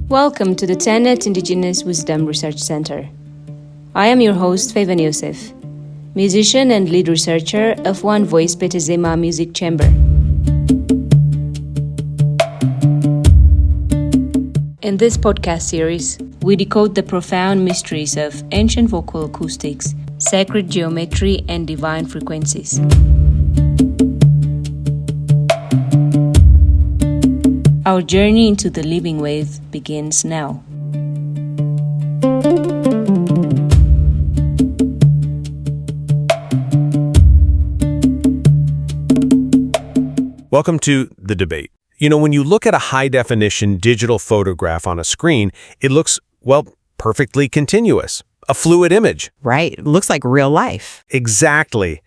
Welcome to the Tenet Indigenous Wisdom Research Center. I am your host, Feivan Yosef, musician and lead researcher of One Voice Petezema Music Chamber. In this podcast series, we decode the profound mysteries of ancient vocal acoustics, sacred geometry, and divine frequencies. Our journey into the living wave begins now. Welcome to The Debate. You know, when you look at a high-definition digital photograph on a screen, it looks, well, perfectly continuous. A fluid image. Right. It looks like real life. Exactly.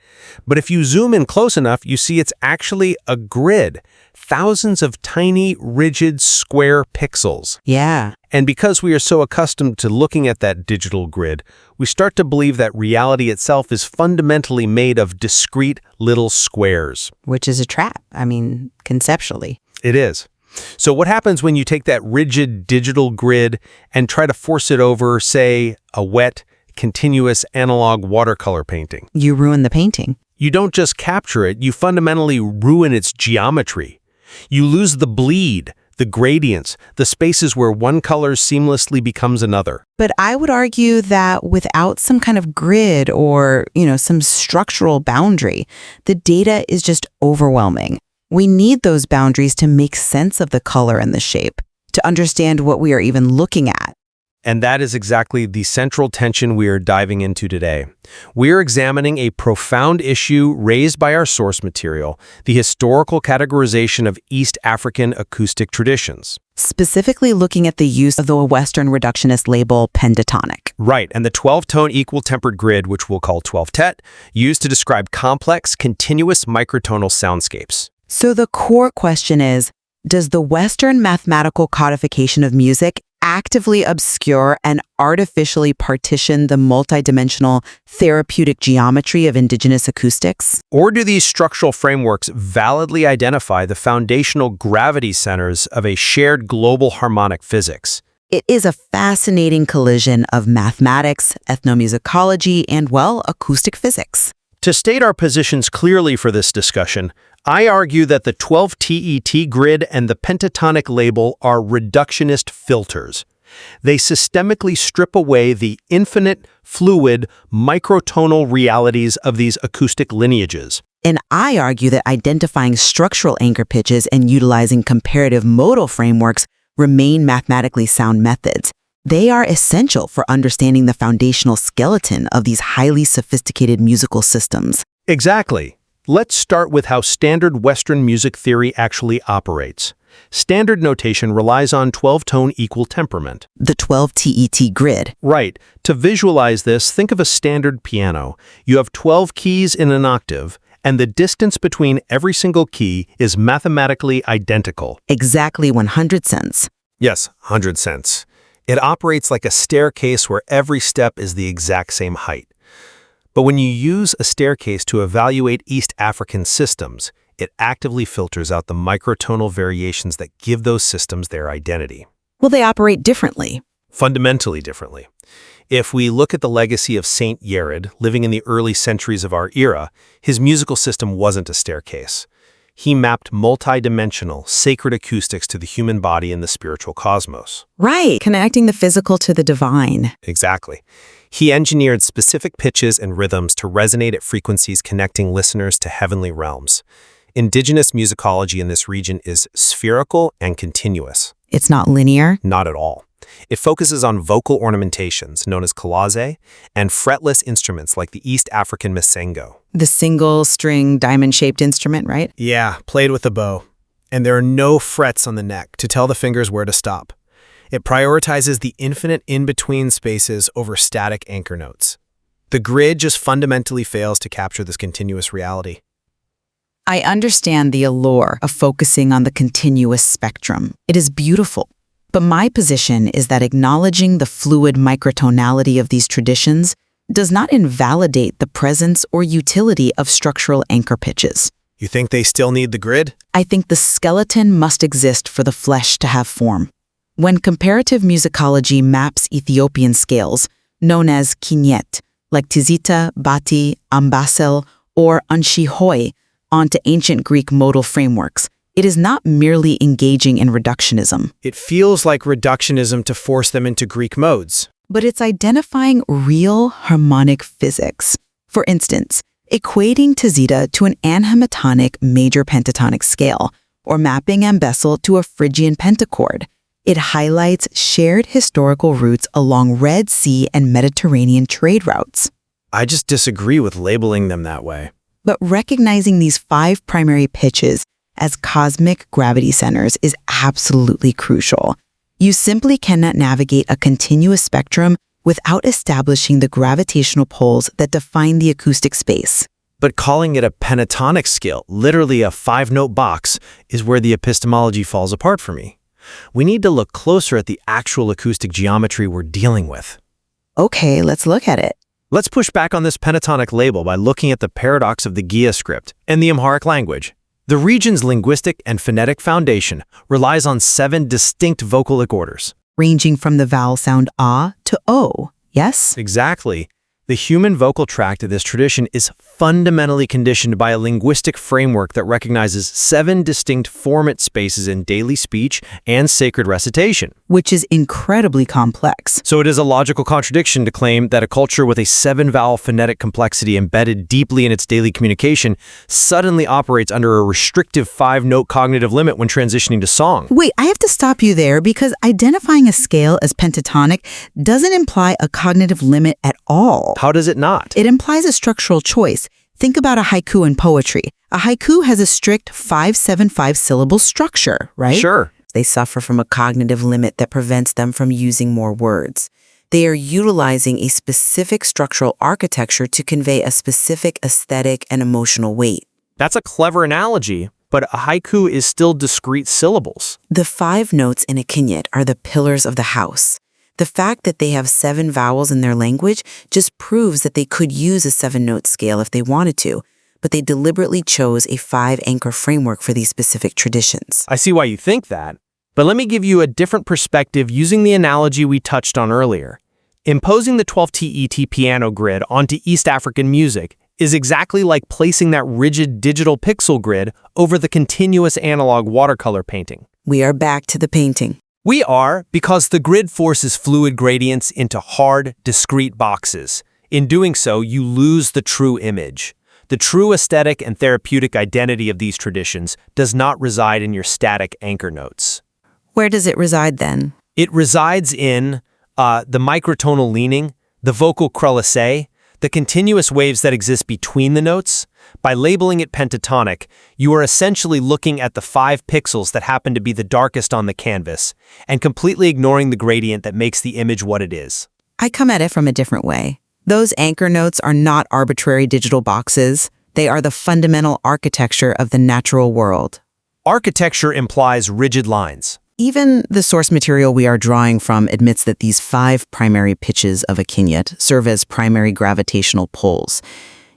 But if you zoom in close enough, you see it's actually a grid. Thousands of tiny, rigid, square pixels. Yeah. And because we are so accustomed to looking at that digital grid, we start to believe that reality itself is fundamentally made of discrete little squares. Which is a trap. I mean, conceptually. It is. So what happens when you take that rigid digital grid and try to force it over, say, a wet, continuous analog watercolor painting? You ruin the painting. You don't just capture it, you fundamentally ruin its geometry. You lose the bleed, the gradients, the spaces where one color seamlessly becomes another. But I would argue that without some kind of grid or, some structural boundary, the data is just overwhelming. We need those boundaries to make sense of the color and the shape, to understand what we are even looking at. And that is exactly the central tension we are diving into today. We are examining a profound issue raised by our source material, the historical categorization of East African acoustic traditions. Specifically looking at the use of the Western reductionist label Pentatonic. Right, and the 12-tone equal-tempered grid, which we'll call 12-tet, used to describe complex, continuous microtonal soundscapes. So the core question is, does the Western mathematical codification of music actively obscure and artificially partition the multidimensional therapeutic geometry of indigenous acoustics? Or do these structural frameworks validly identify the foundational gravity centers of a shared global harmonic physics? It is a fascinating collision of mathematics, ethnomusicology, and, acoustic physics. To state our positions clearly for this discussion, I argue that the 12-TET grid and the pentatonic label are reductionist filters. They systemically strip away the infinite, fluid, microtonal realities of these acoustic lineages. And I argue that identifying structural anchor pitches and utilizing comparative modal frameworks remain mathematically sound methods. They are essential for understanding the foundational skeleton of these highly sophisticated musical systems. Exactly. Let's start with how standard Western music theory actually operates. Standard notation relies on 12-tone equal temperament. The 12-TET grid. Right. To visualize this, think of a standard piano. You have 12 keys in an octave, and the distance between every single key is mathematically identical. Exactly 100 cents. Yes, 100 cents. It operates like a staircase where every step is the exact same height. But when you use a staircase to evaluate East African systems, it actively filters out the microtonal variations that give those systems their identity. Well, they operate differently. Fundamentally differently. If we look at the legacy of Saint Yared, living in the early centuries of our era, his musical system wasn't a staircase. He mapped multi-dimensional, sacred acoustics to the human body and the spiritual cosmos. Right, connecting the physical to the divine. Exactly. He engineered specific pitches and rhythms to resonate at frequencies connecting listeners to heavenly realms. Indigenous musicology in this region is spherical and continuous. It's not linear? Not at all. It focuses on vocal ornamentations, known as kalaze, and fretless instruments like the East African Masenqo. The single-string diamond-shaped instrument, right? Yeah, played with a bow. And there are no frets on the neck to tell the fingers where to stop. It prioritizes the infinite in-between spaces over static anchor notes. The grid just fundamentally fails to capture this continuous reality. I understand the allure of focusing on the continuous spectrum. It is beautiful. But my position is that acknowledging the fluid microtonality of these traditions does not invalidate the presence or utility of structural anchor pitches. You think they still need the grid? I think the skeleton must exist for the flesh to have form. When comparative musicology maps Ethiopian scales, known as kiñit, like tizita, bati, ambasel, or anshihoi, onto ancient Greek modal frameworks, it is not merely engaging in reductionism. It feels like reductionism to force them into Greek modes. But it's identifying real harmonic physics. For instance, equating tizita to an anhemitonic major pentatonic scale, or mapping ambesel to a Phrygian pentachord. It highlights shared historical roots along Red Sea and Mediterranean trade routes. I just disagree with labeling them that way. But recognizing these 5 primary pitches as cosmic gravity centers is absolutely crucial. You simply cannot navigate a continuous spectrum without establishing the gravitational poles that define the acoustic space. But calling it a pentatonic scale, literally a 5-note box, is where the epistemology falls apart for me. We need to look closer at the actual acoustic geometry we're dealing with. Okay, let's look at it. Let's push back on this pentatonic label by looking at the paradox of the Goje script and the Amharic language. The region's linguistic and phonetic foundation relies on 7 distinct vocalic orders. Ranging from the vowel sound ah to o, yes? Exactly. The human vocal tract of this tradition is fundamentally conditioned by a linguistic framework that recognizes 7 distinct formant spaces in daily speech and sacred recitation. Which is incredibly complex. So it is a logical contradiction to claim that a culture with a 7-vowel phonetic complexity embedded deeply in its daily communication suddenly operates under a restrictive 5-note cognitive limit when transitioning to song. Wait, I have to stop you there because identifying a scale as pentatonic doesn't imply a cognitive limit at all. How does it not? It implies a structural choice. Think about a haiku in poetry. A haiku has a strict 5-7-5 syllable structure, right? Sure. They suffer from a cognitive limit that prevents them from using more words. They are utilizing a specific structural architecture to convey a specific aesthetic and emotional weight. That's a clever analogy, but a haiku is still discrete syllables. The 5 notes in a kiñit are the pillars of the house. The fact that they have 7 vowels in their language just proves that they could use a 7-note scale if they wanted to, but they deliberately chose a 5-anchor framework for these specific traditions. I see why you think that, but let me give you a different perspective using the analogy we touched on earlier. Imposing the 12-TET piano grid onto East African music is exactly like placing that rigid digital pixel grid over the continuous analog watercolor painting. We are back to the painting. We are, because the grid forces fluid gradients into hard, discrete boxes. In doing so, you lose the true image. The true aesthetic and therapeutic identity of these traditions does not reside in your static anchor notes. Where does it reside then? It resides in the microtonal leaning, the vocal crevasse, the continuous waves that exist between the notes. By labeling it pentatonic, you are essentially looking at the 5 pixels that happen to be the darkest on the canvas and completely ignoring the gradient that makes the image what it is. I come at it from a different way. Those anchor notes are not arbitrary digital boxes. They are the fundamental architecture of the natural world. Architecture implies rigid lines. Even the source material we are drawing from admits that these 5 primary pitches of a kiñit serve as primary gravitational poles.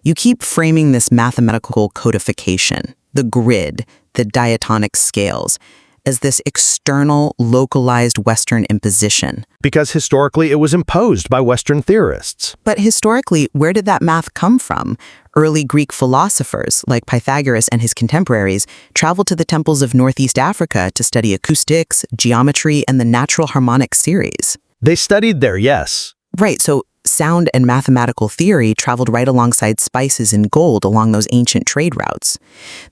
You keep framing this mathematical codification, the grid, the diatonic scales, as this external, localized Western imposition. Because historically it was imposed by Western theorists. But historically, where did that math come from? Early Greek philosophers, like Pythagoras and his contemporaries, traveled to the temples of Northeast Africa to study acoustics, geometry, and the natural harmonic series. They studied there, yes. Right, so sound and mathematical theory traveled right alongside spices and gold along those ancient trade routes.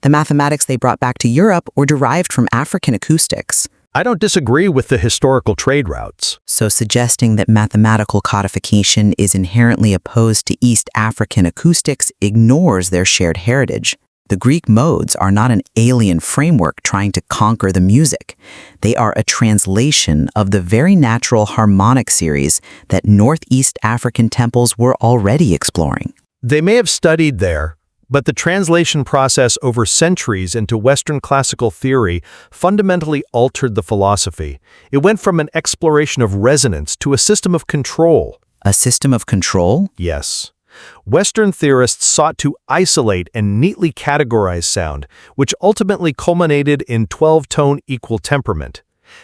The mathematics they brought back to Europe were derived from African acoustics. I don't disagree with the historical trade routes. So suggesting that mathematical codification is inherently opposed to East African acoustics ignores their shared heritage. The Greek modes are not an alien framework trying to conquer the music. They are a translation of the very natural harmonic series that Northeast African temples were already exploring. They may have studied there, but the translation process over centuries into Western classical theory fundamentally altered the philosophy. It went from an exploration of resonance to a system of control. A system of control? Yes. Western theorists sought to isolate and neatly categorize sound, which ultimately culminated in 12-tone equal temperament.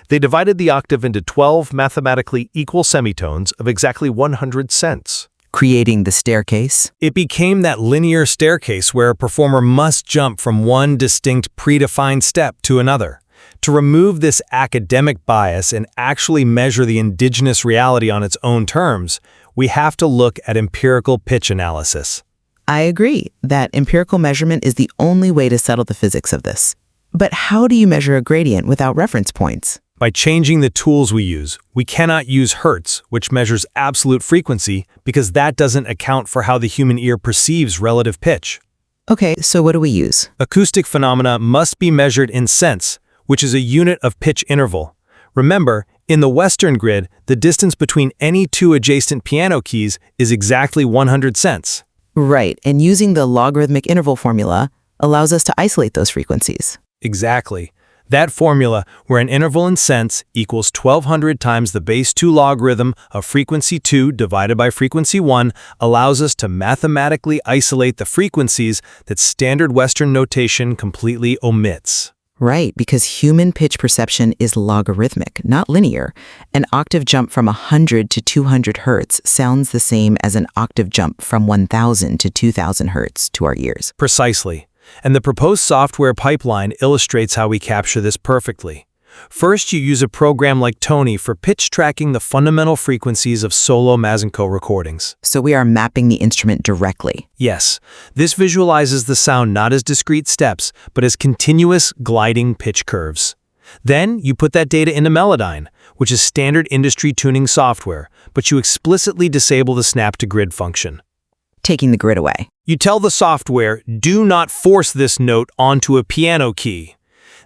They divided the octave into 12 mathematically equal semitones of exactly 100 cents. Creating the staircase? It became that linear staircase where a performer must jump from one distinct predefined step to another. To remove this academic bias and actually measure the indigenous reality on its own terms, we have to look at empirical pitch analysis. I agree that empirical measurement is the only way to settle the physics of this. But how do you measure a gradient without reference points? By changing the tools we use, we cannot use Hertz, which measures absolute frequency, because that doesn't account for how the human ear perceives relative pitch. Okay, so what do we use? Acoustic phenomena must be measured in cents, which is a unit of pitch interval. Remember, in the Western grid, the distance between any two adjacent piano keys is exactly 100 cents. Right, and using the logarithmic interval formula allows us to isolate those frequencies. Exactly. That formula, where an interval in cents equals 1200 times the base 2 logarithm of frequency 2 divided by frequency 1, allows us to mathematically isolate the frequencies that standard Western notation completely omits. Right, because human pitch perception is logarithmic, not linear. An octave jump from 100 to 200 hertz sounds the same as an octave jump from 1000 to 2000 hertz to our ears. Precisely. And the proposed software pipeline illustrates how we capture this perfectly. First, you use a program like Tony for pitch tracking the fundamental frequencies of solo Masenqo recordings. So we are mapping the instrument directly. Yes, this visualizes the sound not as discrete steps, but as continuous gliding pitch curves. Then, you put that data into Melodyne, which is standard industry tuning software, but you explicitly disable the snap to grid function. Taking the grid away. You tell the software, do not force this note onto a piano key.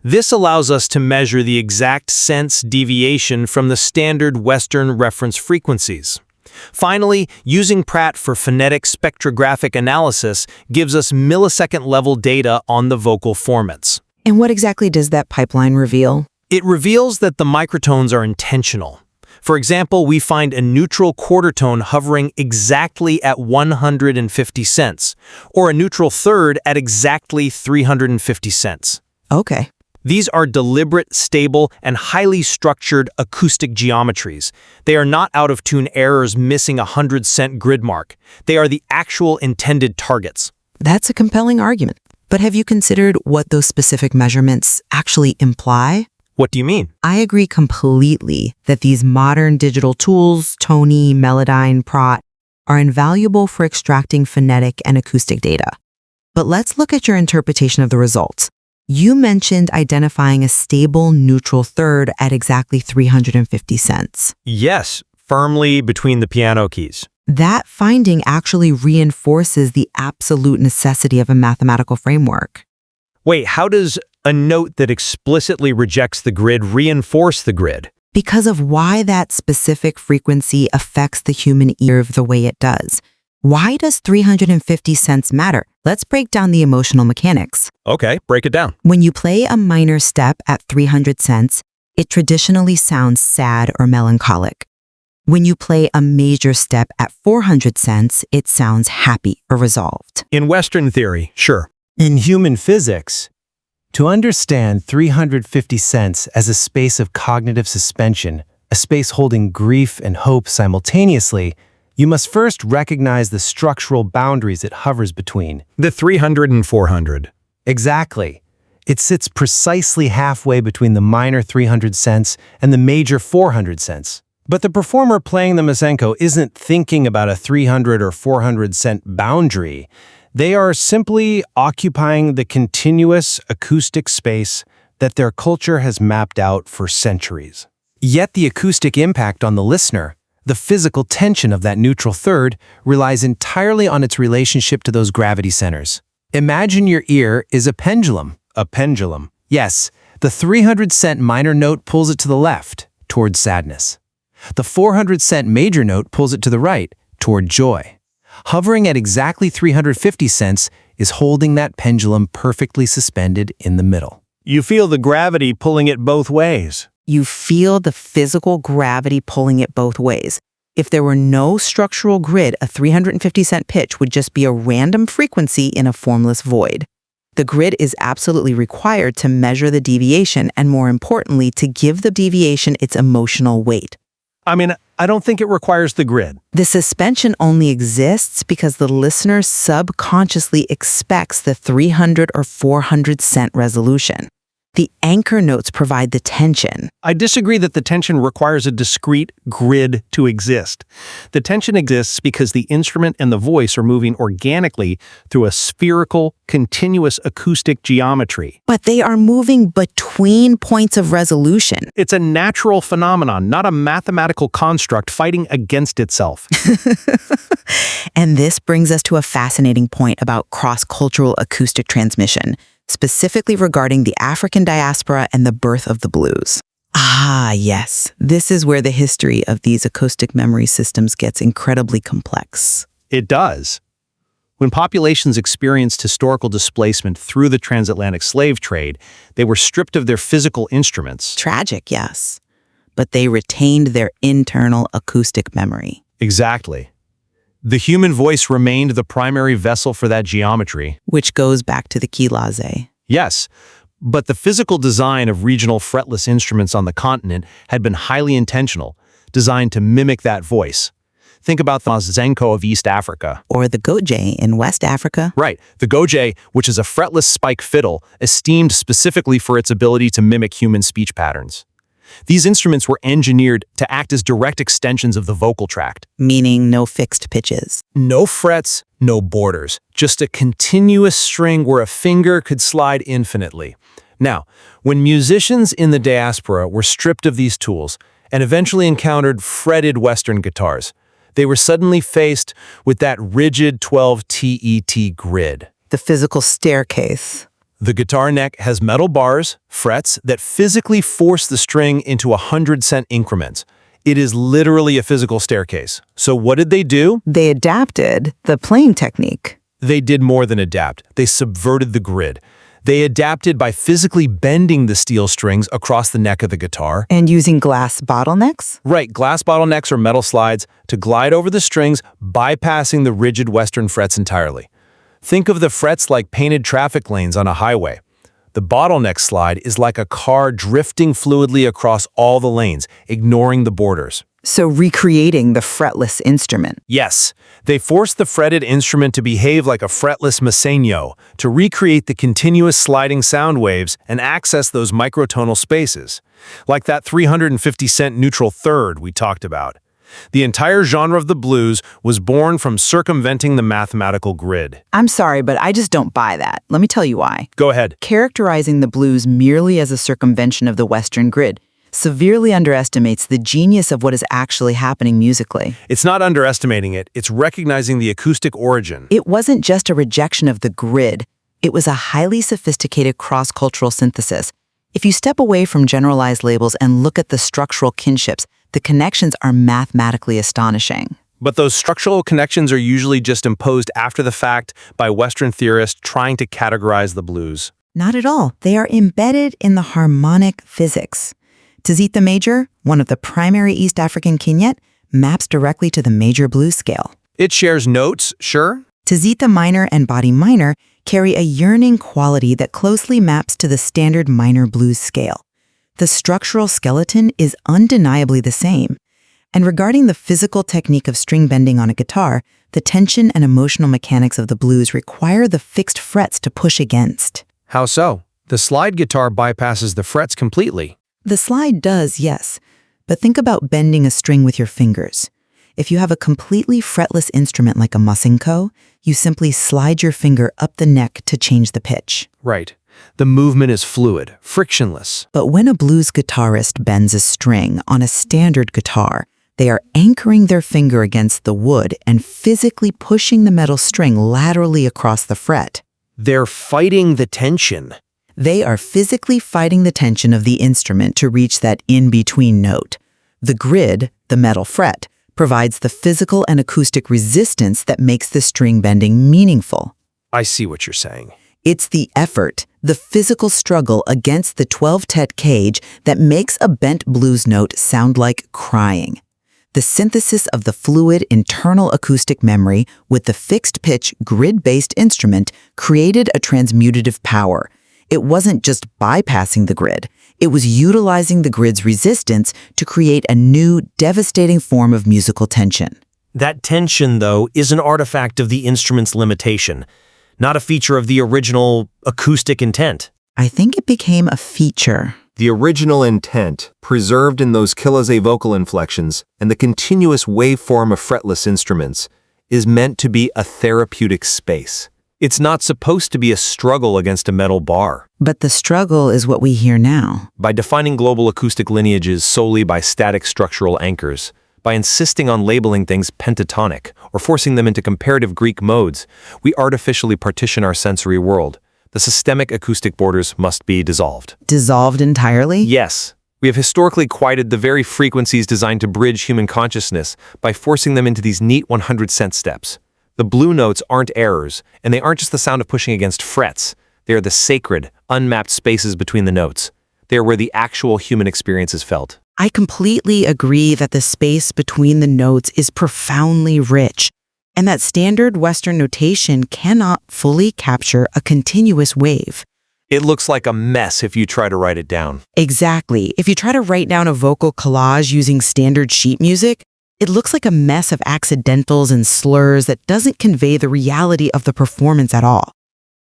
This allows us to measure the exact sense deviation from the standard Western reference frequencies. Finally, using Pratt for phonetic spectrographic analysis gives us millisecond-level data on the vocal formats. And what exactly does that pipeline reveal? It reveals that the microtones are intentional. For example, we find a neutral quarter tone hovering exactly at 150 cents, or a neutral third at exactly 350 cents. Okay. These are deliberate, stable, and highly structured acoustic geometries. They are not out-of-tune errors missing a 100-cent grid mark. They are the actual intended targets. That's a compelling argument. But have you considered what those specific measurements actually imply? What do you mean? I agree completely that these modern digital tools, Tony, Melodyne, Pratt, are invaluable for extracting phonetic and acoustic data. But let's look at your interpretation of the results. You mentioned identifying a stable neutral third at exactly 350 cents. Yes, firmly between the piano keys. That finding actually reinforces the absolute necessity of a mathematical framework. Wait, how does a note that explicitly rejects the grid reinforce the grid? Because of why that specific frequency affects the human ear the way it does. Why does 350 cents matter? Let's break down the emotional mechanics. Okay, break it down. When you play a minor step at 300 cents, it traditionally sounds sad or melancholic. When you play a major step at 400 cents, it sounds happy or resolved. In Western theory, sure. In human physics, to understand 350 cents as a space of cognitive suspension, a space holding grief and hope simultaneously, you must first recognize the structural boundaries it hovers between. The 300 and 400. Exactly. It sits precisely halfway between the minor 300 cents and the major 400 cents. But the performer playing the Masenqo isn't thinking about a 300 or 400 cent boundary. They are simply occupying the continuous acoustic space that their culture has mapped out for centuries. Yet the acoustic impact on the listener, the physical tension of that neutral third, relies entirely on its relationship to those gravity centers. Imagine your ear is a pendulum. A pendulum. Yes, the 300-cent minor note pulls it to the left, toward sadness. The 400-cent major note pulls it to the right, toward joy. Hovering at exactly 350 cents is holding that pendulum perfectly suspended in the middle. You feel the gravity pulling it both ways. You feel the physical gravity pulling it both ways. If there were no structural grid, a 350-cent pitch would just be a random frequency in a formless void. The grid is absolutely required to measure the deviation and, more importantly, to give the deviation its emotional weight. I mean, I don't think it requires the grid. The suspension only exists because the listener subconsciously expects the 300 or 400-cent resolution. The anchor notes provide the tension. I disagree that the tension requires a discrete grid to exist. The tension exists because the instrument and the voice are moving organically through a spherical, continuous acoustic geometry. But they are moving between points of resolution. It's a natural phenomenon, not a mathematical construct fighting against itself. And this brings us to a fascinating point about cross-cultural acoustic transmission, specifically regarding the African diaspora and the birth of the blues. Ah, yes. This is where the history of these acoustic memory systems gets incredibly complex. It does. When populations experienced historical displacement through the transatlantic slave trade, they were stripped of their physical instruments. Tragic, yes. But they retained their internal acoustic memory. Exactly. The human voice remained the primary vessel for that geometry. Which goes back to the kilaze. Yes, but the physical design of regional fretless instruments on the continent had been highly intentional, designed to mimic that voice. Think about the Masenqo of East Africa. Or the Goje in West Africa. Right, the Goje, which is a fretless spike fiddle, esteemed specifically for its ability to mimic human speech patterns. These instruments were engineered to act as direct extensions of the vocal tract. Meaning no fixed pitches. No frets, no borders, just a continuous string where a finger could slide infinitely. Now, when musicians in the diaspora were stripped of these tools and eventually encountered fretted Western guitars, they were suddenly faced with that rigid 12 TET grid. The physical staircase. The guitar neck has metal bars, frets, that physically force the string into 100-cent increments. It is literally a physical staircase. So what did they do? They adapted the playing technique. They did more than adapt. They subverted the grid. They adapted by physically bending the steel strings across the neck of the guitar. And using glass bottlenecks? Right, glass bottlenecks or metal slides to glide over the strings, bypassing the rigid Western frets entirely. Think of the frets like painted traffic lanes on a highway. The bottleneck slide is like a car drifting fluidly across all the lanes, ignoring the borders. So recreating the fretless instrument. Yes, they forced the fretted instrument to behave like a fretless Masenqo, to recreate the continuous sliding sound waves and access those microtonal spaces, like that 350-cent neutral third we talked about. The entire genre of the blues was born from circumventing the mathematical grid. I'm sorry, but I just don't buy that. Let me tell you why. Go ahead. Characterizing the blues merely as a circumvention of the Western grid severely underestimates the genius of what is actually happening musically. It's not underestimating it, it's recognizing the acoustic origin. It wasn't just a rejection of the grid. It was a highly sophisticated cross-cultural synthesis. If you step away from generalized labels and look at the structural kinships, the connections are mathematically astonishing. But those structural connections are usually just imposed after the fact by Western theorists trying to categorize the blues. Not at all. They are embedded in the harmonic physics. Tizita major, one of the primary East African kiñit, maps directly to the major blues scale. It shares notes, sure. Tizita minor and body minor carry a yearning quality that closely maps to the standard minor blues scale. The structural skeleton is undeniably the same. And regarding the physical technique of string bending on a guitar, the tension and emotional mechanics of the blues require the fixed frets to push against. How so? The slide guitar bypasses the frets completely. The slide does, yes. But think about bending a string with your fingers. If you have a completely fretless instrument like a Masenqo, you simply slide your finger up the neck to change the pitch. Right. The movement is fluid, frictionless. But when a blues guitarist bends a string on a standard guitar, they are anchoring their finger against the wood and physically pushing the metal string laterally across the fret. They're fighting the tension. They are physically fighting the tension of the instrument to reach that in-between note. The grid, the metal fret, provides the physical and acoustic resistance that makes the string bending meaningful. I see what you're saying. It's the effort, the physical struggle against the 12-tet cage that makes a bent blues note sound like crying. The synthesis of the fluid internal acoustic memory with the fixed-pitch, grid-based instrument created a transmutative power. It wasn't just bypassing the grid. It was utilizing the grid's resistance to create a new, devastating form of musical tension. That tension, though, is an artifact of the instrument's limitation, not a feature of the original acoustic intent. I think it became a feature. The original intent, preserved in those kiloze vocal inflections and the continuous waveform of fretless instruments, is meant to be a therapeutic space. It's not supposed to be a struggle against a metal bar. But the struggle is what we hear now. By defining global acoustic lineages solely by static structural anchors, by insisting on labeling things pentatonic or forcing them into comparative Greek modes, we artificially partition our sensory world. The systemic acoustic borders must be dissolved. Dissolved entirely? Yes. We have historically quieted the very frequencies designed to bridge human consciousness by forcing them into these neat 100-cent steps. The blue notes aren't errors, and they aren't just the sound of pushing against frets. They are the sacred, unmapped spaces between the notes. They are where the actual human experience is felt. I completely agree that the space between the notes is profoundly rich, and that standard Western notation cannot fully capture a continuous wave. It looks like a mess if you try to write it down. Exactly. If you try to write down a vocal collage using standard sheet music, it looks like a mess of accidentals and slurs that doesn't convey the reality of the performance at all.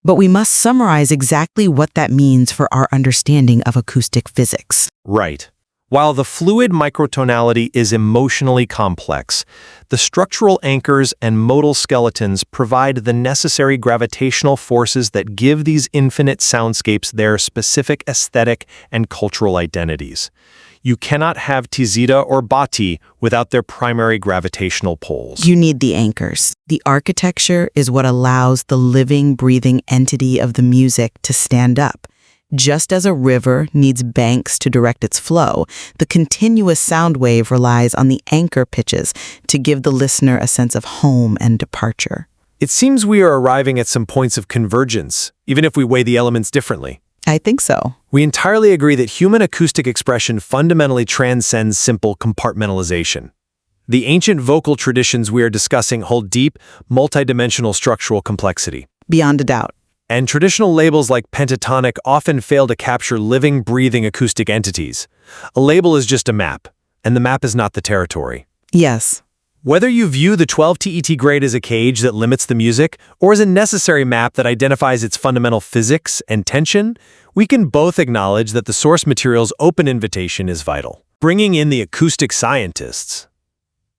But we must summarize exactly what that means for our understanding of acoustic physics. Right. While the fluid microtonality is emotionally complex, the structural anchors and modal skeletons provide the necessary gravitational forces that give these infinite soundscapes their specific aesthetic and cultural identities. You cannot have tizita or bati without their primary gravitational poles. You need the anchors. The architecture is what allows the living, breathing entity of the music to stand up. Just as a river needs banks to direct its flow, the continuous sound wave relies on the anchor pitches to give the listener a sense of home and departure. It seems we are arriving at some points of convergence, even if we weigh the elements differently. I think so. We entirely agree that human acoustic expression fundamentally transcends simple compartmentalization. The ancient vocal traditions we are discussing hold deep, multidimensional structural complexity. Beyond a doubt. And traditional labels like Pentatonic often fail to capture living, breathing acoustic entities. A label is just a map, and the map is not the territory. Yes. Whether you view the 12 TET grade as a cage that limits the music, or as a necessary map that identifies its fundamental physics and tension, we can both acknowledge that the source material's open invitation is vital. Bringing in the acoustic scientists.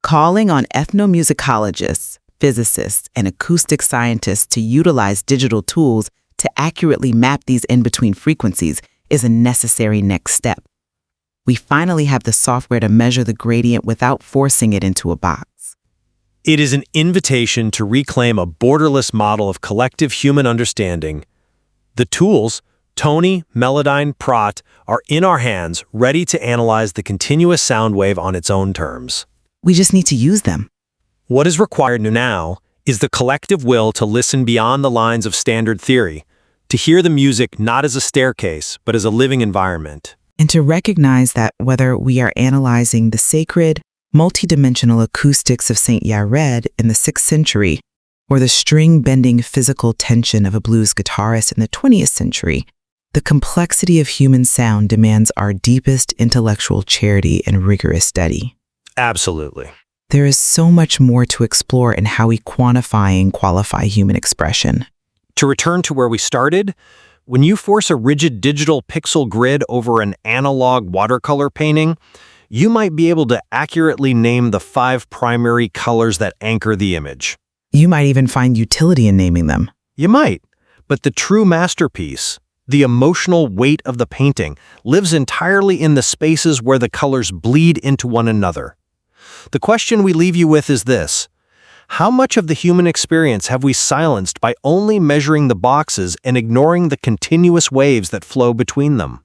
Calling on ethnomusicologists, physicists, and acoustic scientists to utilize digital tools to accurately map these in-between frequencies is a necessary next step. We finally have the software to measure the gradient without forcing it into a box. It is an invitation to reclaim a borderless model of collective human understanding. The tools, Tony, Melodyne, Prot, are in our hands, ready to analyze the continuous sound wave on its own terms. We just need to use them. What is required now is the collective will to listen beyond the lines of standard theory, to hear the music not as a staircase, but as a living environment. And to recognize that whether we are analyzing the sacred, multidimensional acoustics of Saint Yared in the 6th century, or the string-bending physical tension of a blues guitarist in the 20th century, the complexity of human sound demands our deepest intellectual charity and rigorous study. Absolutely. There is so much more to explore in how we quantify and qualify human expression. To return to where we started, when you force a rigid digital pixel grid over an analog watercolor painting, you might be able to accurately name the 5 primary colors that anchor the image. You might even find utility in naming them. You might, but the true masterpiece, the emotional weight of the painting, lives entirely in the spaces where the colors bleed into one another. The question we leave you with is this: how much of the human experience have we silenced by only measuring the boxes and ignoring the continuous waves that flow between them?